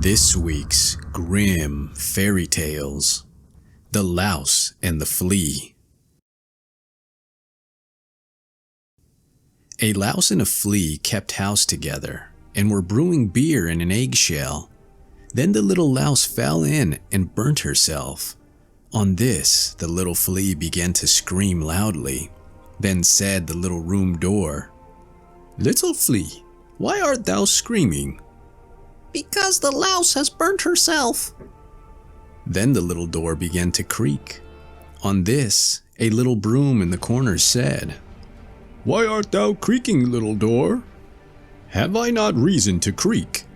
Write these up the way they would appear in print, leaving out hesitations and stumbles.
This week's Grimm Fairy Tales: The Louse and the Flea. A louse and a flea kept house together and were brewing beer in an eggshell. Then the little louse fell in and burnt herself. On this, the little flea began to scream loudly. Then said the little room door, "Little flea, why art thou screaming?" "Because the louse has burnt herself." Then the little door began to creak. On this, a little broom in the corner said, "Why art thou creaking, little door? Have I not reason to creak?"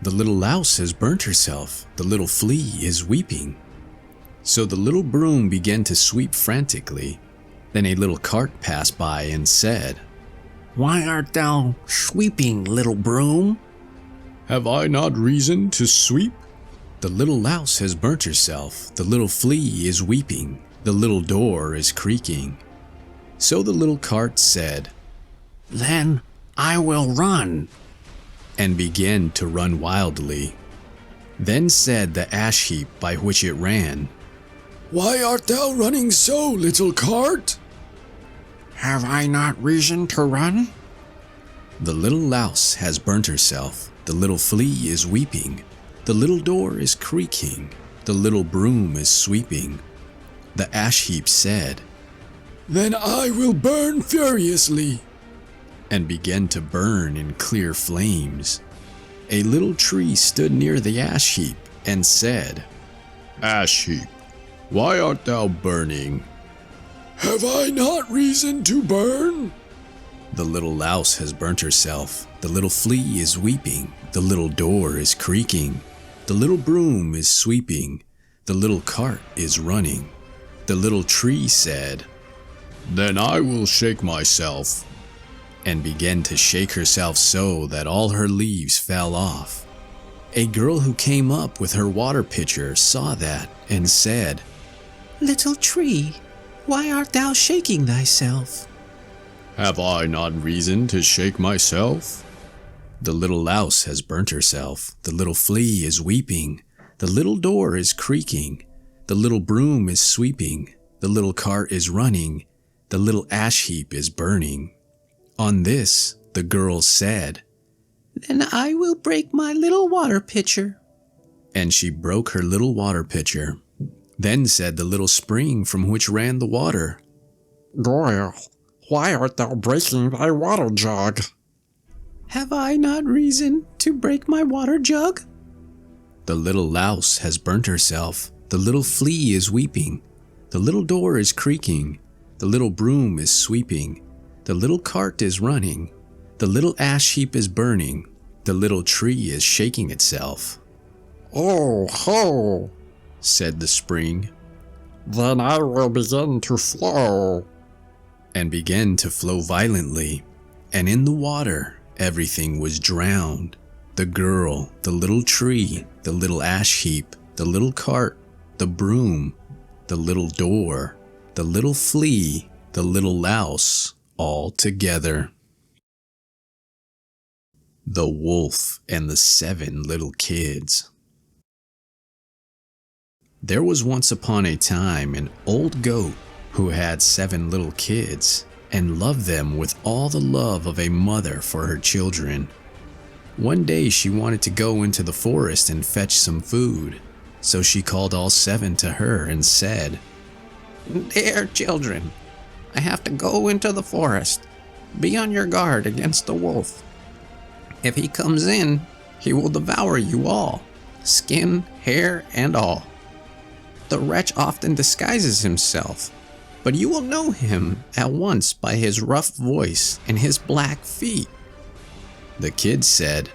"The little louse has burnt herself, the little flea is weeping." So the little broom began to sweep frantically. Then a little cart passed by and said, "Why art thou sweeping, little broom?" "Have I not reason to sweep?" "The little louse has burnt herself, the little flea is weeping, the little door is creaking." So the little cart said, "Then I will run," and began to run wildly. Then said the ash heap by which it ran, "Why art thou running so, little cart?" "Have I not reason to run?" "The little louse has burnt herself, the little flea is weeping, the little door is creaking, the little broom is sweeping." The ash heap said, "Then I will burn furiously," and began to burn in clear flames. A little tree stood near the ash heap and said, "Ash heap, why art thou burning?" "Have I not reason to burn?" "The little louse has burnt herself, the little flea is weeping, the little door is creaking, the little broom is sweeping, the little cart is running." The little tree said, "Then I will shake myself," and began to shake herself so that all her leaves fell off. A girl who came up with her water pitcher saw that and said, "Little tree, why art thou shaking thyself?" "Have I not reason to shake myself?" "The little louse has burnt herself, the little flea is weeping, the little door is creaking, the little broom is sweeping, the little cart is running, the little ash heap is burning." On this, the girl said, "Then I will break my little water pitcher." and she broke her little water pitcher. Then said the little spring from which ran the water, "Girl, why art thou breaking thy water jug?" "Have I not reason to break my water jug?" "The little louse has burnt herself, the little flea is weeping, the little door is creaking, the little broom is sweeping, the little cart is running, the little ash heap is burning, the little tree is shaking itself." "Oh ho," said the spring, "then I will begin to flow." and began to flow violently, and in the water everything was drowned. The girl, the little tree, the little ash heap, the little cart, the broom, the little door, the little flea, the little louse, all together. The Wolf and the 7 Little Kids. There was once upon a time an old goat who had 7 little kids and loved them with all the love of a mother for her children. One day she wanted to go into the forest and fetch some food, so she called all 7 to her and said, "Dear children, I have to go into the forest. Be on your guard against the wolf. If he comes in, he will devour you all, skin, hair, and all. The wretch often disguises himself, but you will know him at once by his rough voice and his black feet." The kids said,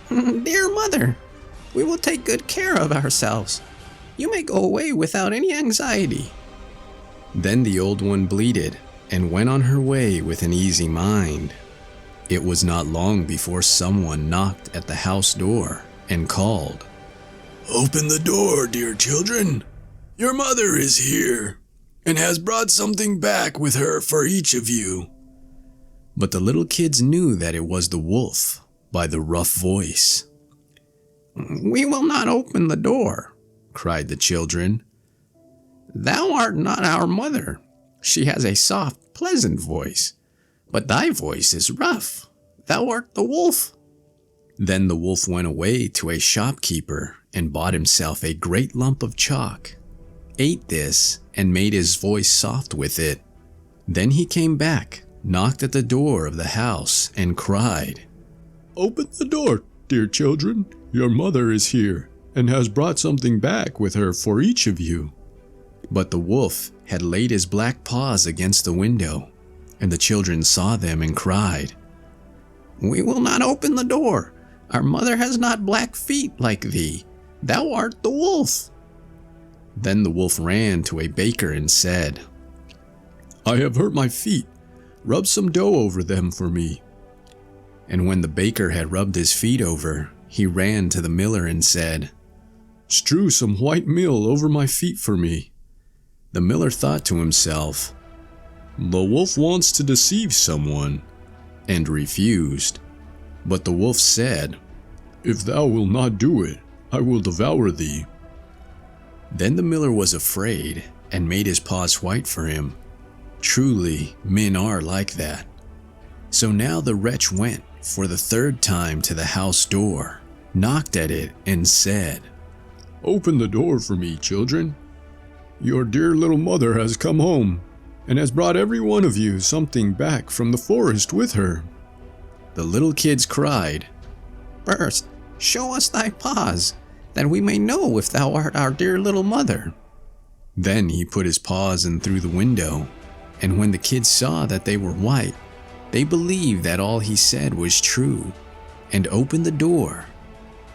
"Dear mother, we will take good care of ourselves. You may go away without any anxiety." Then the old one bleated and went on her way with an easy mind. It was not long before someone knocked at the house door and called, "Open the door, dear children. Your mother is here and has brought something back with her for each of you." But the little kids knew that it was the wolf by the rough voice. "We will not open the door," cried the children. "Thou art not our mother. She has a soft, pleasant voice, but thy voice is rough. Thou art the wolf." Then the wolf went away to a shopkeeper and bought himself a great lump of chalk, ate this, and made his voice soft with it. Then he came back, knocked at the door of the house, and cried, "Open the door, dear children. Your mother is here and has brought something back with her for each of you." But the wolf had laid his black paws against the window, and the children saw them and cried, "We will not open the door. Our mother has not black feet like thee. Thou art the wolf." Then the wolf ran to a baker and said, "I have hurt my feet. Rub some dough over them for me." And when the baker had rubbed his feet over, he ran to the miller and said, "Strew some white meal over my feet for me." The miller thought to himself, "The wolf wants to deceive someone," and refused. But the wolf said, "If thou wilt not do it, I will devour thee." Then the miller was afraid and made his paws white for him. Truly, men are like that. So now the wretch went for the third time to the house door, knocked at it, and said, "Open the door for me, children. Your dear little mother has come home and has brought every one of you something back from the forest with her." The little kids cried, "First, show us thy paws, that we may know if thou art our dear little mother." Then he put his paws in through the window, and when the kids saw that they were white, they believed that all he said was true, and opened the door.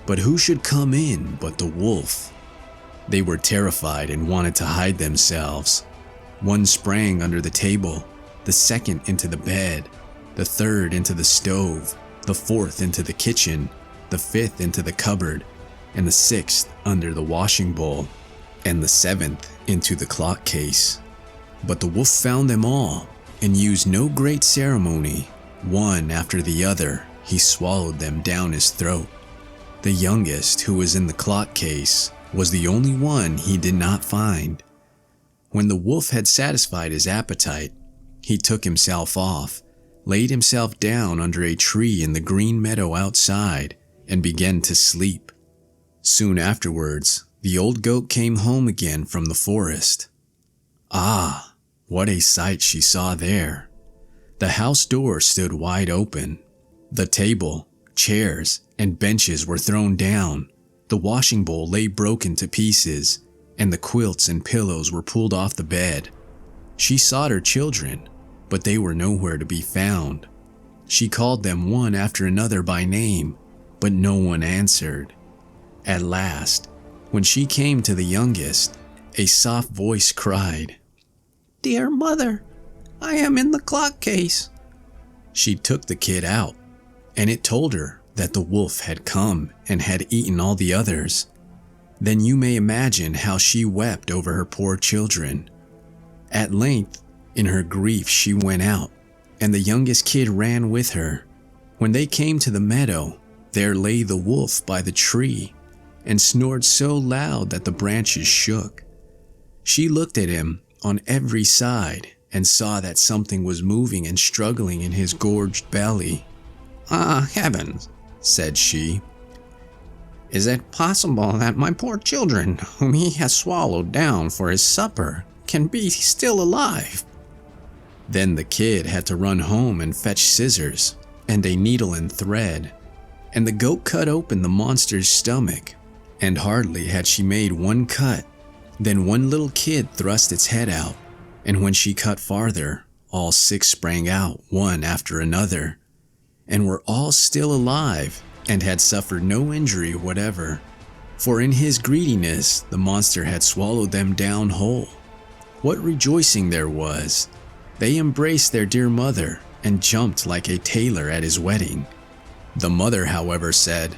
But who should come in but the wolf? They were terrified and wanted to hide themselves. One sprang under the table, the second into the bed, the third into the stove, the fourth into the kitchen, the fifth into the cupboard, and the sixth under the washing bowl, and the seventh into the clock case. But the wolf found them all, and used no great ceremony. One after the other, he swallowed them down his throat. The youngest, who was in the clock case, was the only one he did not find. When the wolf had satisfied his appetite, he took himself off, laid himself down under a tree in the green meadow outside, and began to sleep. Soon afterwards, the old goat came home again from the forest. Ah, what a sight she saw there! The house door stood wide open. The table, chairs, and benches were thrown down. The washing bowl lay broken to pieces, and the quilts and pillows were pulled off the bed. She sought her children, but they were nowhere to be found. She called them one after another by name, but no one answered. At last, when she came to the youngest, a soft voice cried, "Dear mother, I am in the clock case." She took the kid out, and it told her that the wolf had come and had eaten all the others. Then you may imagine how she wept over her poor children. At length, in her grief, she went out, and the youngest kid ran with her. When they came to the meadow, there lay the wolf by the tree, and snored so loud that the branches shook. She looked at him on every side and saw that something was moving and struggling in his gorged belly. "Ah, heavens," said she. "Is it possible that my poor children, whom he has swallowed down for his supper, can be still alive?" Then the kid had to run home and fetch scissors and a needle and thread, and the goat cut open the monster's stomach, and hardly had she made one cut, then one little kid thrust its head out, and when she cut farther, all six sprang out one after another, and were all still alive and had suffered no injury whatever, for in his greediness the monster had swallowed them down whole. What rejoicing there was! They embraced their dear mother and jumped like a tailor at his wedding. The mother, however, said,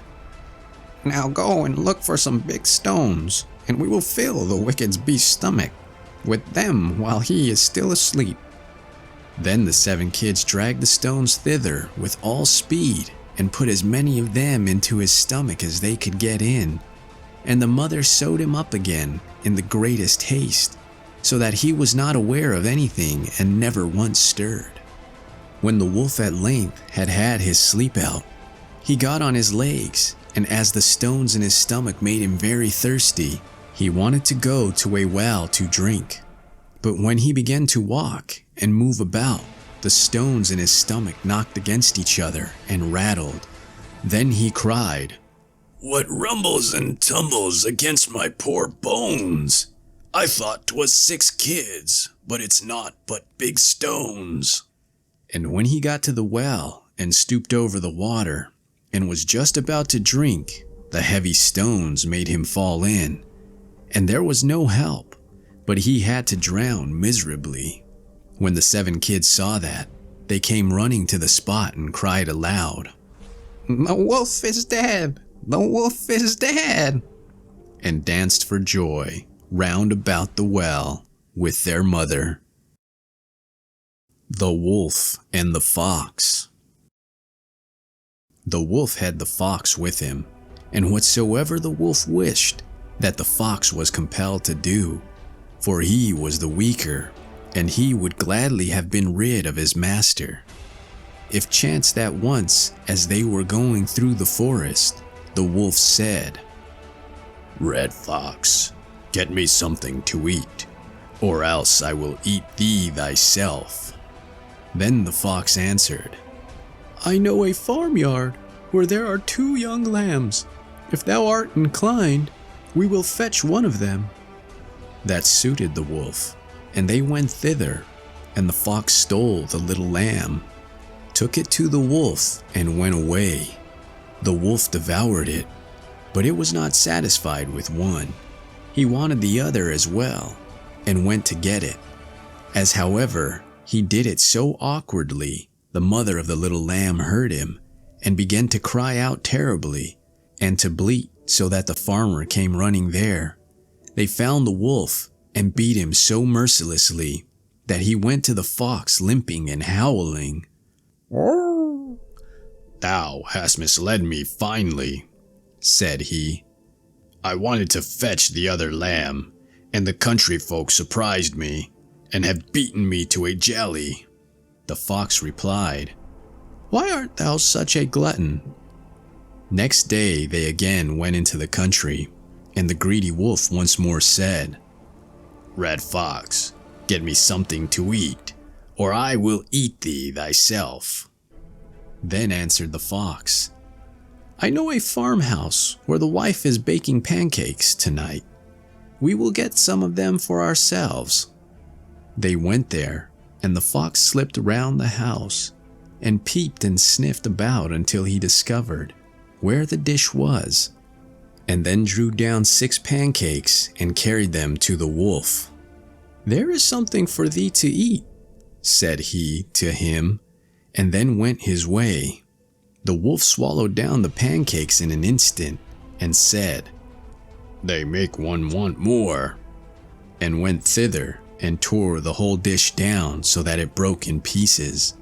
"Now go and look for some big stones, and we will fill the wicked beast's stomach with them while he is still asleep." Then the 7 kids dragged the stones thither with all speed and put as many of them into his stomach as they could get in. And the mother sewed him up again in the greatest haste, so that he was not aware of anything and never once stirred. When the wolf at length had had his sleep out, he got on his legs, and as the stones in his stomach made him very thirsty, he wanted to go to a well to drink. But when he began to walk and move about, the stones in his stomach knocked against each other and rattled. Then he cried, "What rumbles and tumbles against my poor bones? I thought 'twas 6 kids, but it's not but big stones." And when he got to the well and stooped over the water and was just about to drink, the heavy stones made him fall in, and there was no help, but he had to drown miserably. When the 7 kids saw that, they came running to the spot and cried aloud, "The wolf is dead! The wolf is dead!" and danced for joy round about the well with their mother. The Wolf and the Fox. The wolf had the fox with him, and whatsoever the wolf wished, that the fox was compelled to do, for he was the weaker, and he would gladly have been rid of his master. It chanced that once, as they were going through the forest, the wolf said, "Red Fox, get me something to eat, or else I will eat thee thyself." Then the fox answered, "I know a farmyard where there are 2 young lambs. If thou art inclined, we will fetch one of them." That suited the wolf, and they went thither, and the fox stole the little lamb, took it to the wolf, and went away. The wolf devoured it, but it was not satisfied with one. He wanted the other as well, and went to get it. As however, he did it so awkwardly, the mother of the little lamb heard him, and began to cry out terribly, and to bleat, so that the farmer came running there. They found the wolf, and beat him so mercilessly, that he went to the fox limping and howling. "Oh, "Thou hast misled me finely," said he. "I wanted to fetch the other lamb, and the country folk surprised me, and have beaten me to a jelly." The fox replied, "Why art thou such a glutton?" Next day they again went into the country, and the greedy wolf once more said, "Red Fox, get me something to eat, or I will eat thee thyself." Then answered the fox, "I know a farmhouse where the wife is baking pancakes tonight. We will get some of them for ourselves." They went there, and the fox slipped round the house, and peeped and sniffed about until he discovered where the dish was, and then drew down 6 pancakes and carried them to the wolf. "There is something for thee to eat," said he to him, and then went his way. The wolf swallowed down the pancakes in an instant, and said, "They make one want more," and went thither and tore the whole dish down so that it broke in pieces.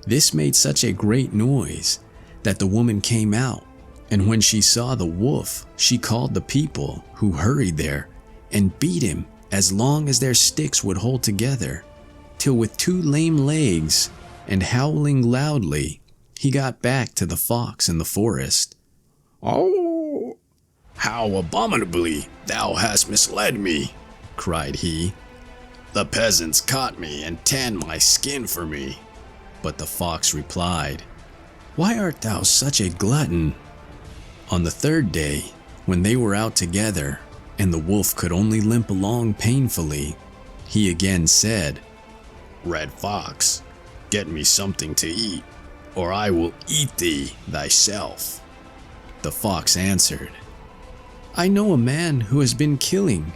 This made such a great noise that the woman came out, and when she saw the wolf, she called the people, who hurried there, and beat him as long as their sticks would hold together, till with 2 lame legs, and howling loudly, he got back to the fox in the forest. "Oh, how abominably thou hast misled me," cried he. "The peasants caught me and tanned my skin for me." But the fox replied, "Why art thou such a glutton?" On the 3rd day, when they were out together, and the wolf could only limp along painfully, he again said, "Red Fox, get me something to eat, or I will eat thee thyself." The fox answered, "I know a man who has been killing,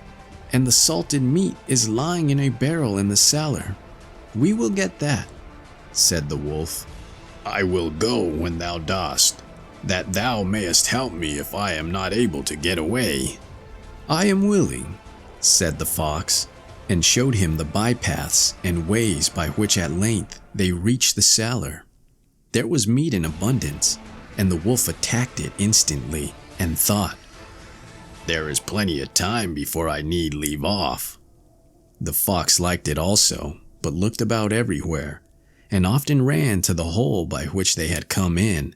and the salted meat is lying in a barrel in the cellar. We will get that," said the wolf. "I will go when thou dost, that thou mayest help me if I am not able to get away." "I am willing," said the fox, and showed him the bypaths and ways by which at length they reached the cellar. There was meat in abundance, and the wolf attacked it instantly and thought, "There is plenty of time before I need leave off." The fox liked it also, but looked about everywhere, and often ran to the hole by which they had come in,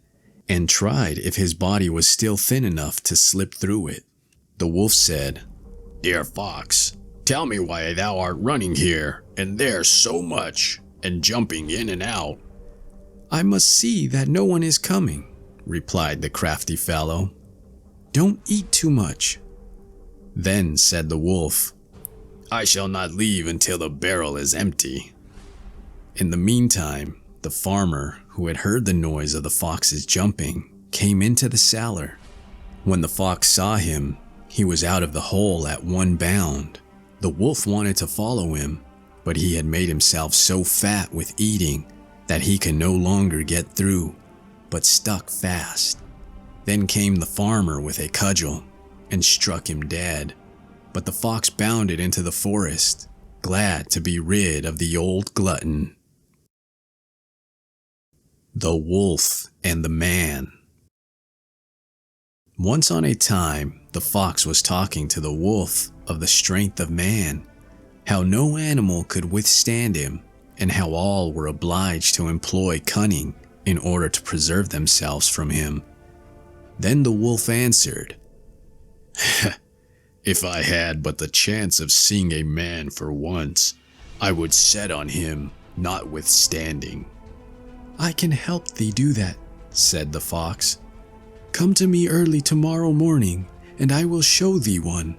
and tried if his body was still thin enough to slip through it. The wolf said, "Dear fox, tell me why thou art running here and there so much, and jumping in and out." "I must see that no one is coming," replied the crafty fellow. "Don't eat too much." Then said the wolf, "I shall not leave until the barrel is empty." In the meantime, the farmer, who had heard the noise of the fox's jumping, came into the cellar. When the fox saw him, he was out of the hole at one bound. The wolf wanted to follow him, but he had made himself so fat with eating that he could no longer get through, but stuck fast. Then came the farmer with a cudgel and struck him dead, but the fox bounded into the forest, glad to be rid of the old glutton. The Wolf and the Man. Once on a time, the fox was talking to the wolf of the strength of man, how no animal could withstand him, and how all were obliged to employ cunning in order to preserve themselves from him. Then the wolf answered, "If I had but the chance of seeing a man for once, I would set on him notwithstanding." "I can help thee do that," said the fox. "Come to me early tomorrow morning, and I will show thee one."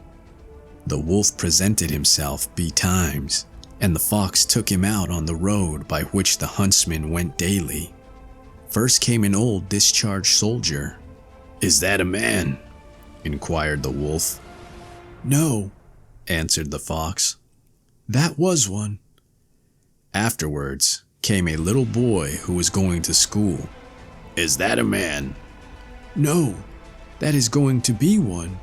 The wolf presented himself betimes, and the fox took him out on the road by which the huntsman went daily. First came an old discharged soldier. "Is that a man?" inquired the wolf. "No," answered the fox. "That was one." Afterwards came a little boy who was going to school. "Is that a man?" "No, that is going to be one."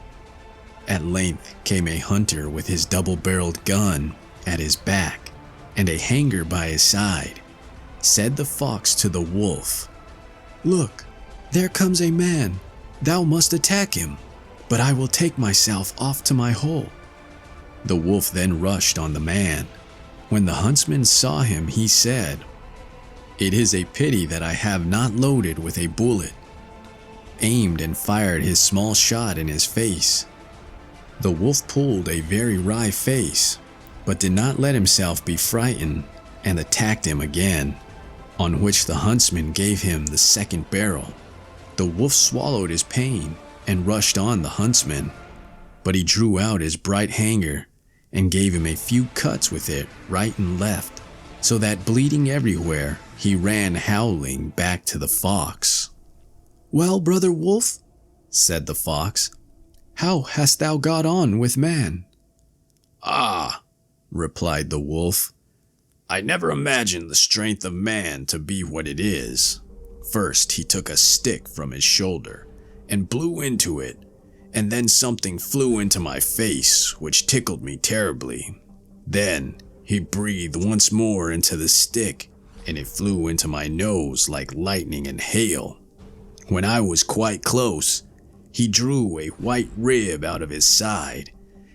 At length came a hunter with his double-barreled gun at his back and a hanger by his side. Said the fox to the wolf, "Look, there comes a man. Thou must attack him, but I will take myself off to my hole." The wolf then rushed on the man. When the huntsman saw him, he said, "It is a pity that I have not loaded with a bullet," aimed and fired his small shot in his face. The wolf pulled a very wry face, but did not let himself be frightened, and attacked him again, on which the huntsman gave him the second barrel. The wolf swallowed his pain and rushed on the huntsman, but he drew out his bright hanger and gave him a few cuts with it right and left, so that bleeding everywhere, he ran howling back to the fox. "Well, brother wolf," said the fox, "how hast thou got on with man?" "Ah," replied the wolf, "I never imagined the strength of man to be what it is. First he took a stick from his shoulder and blew into it, and then something flew into my face which tickled me terribly. Then he breathed once more into the stick, and it flew into my nose like lightning and hail. When I was quite close, he drew a white rib out of his side,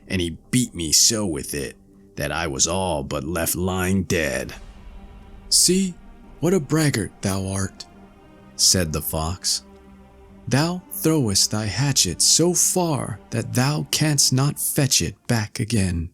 and he beat me so with it that I was all but left lying dead." "See, what a braggart thou art," said the fox. "Thou throwest thy hatchet so far that thou canst not fetch it back again."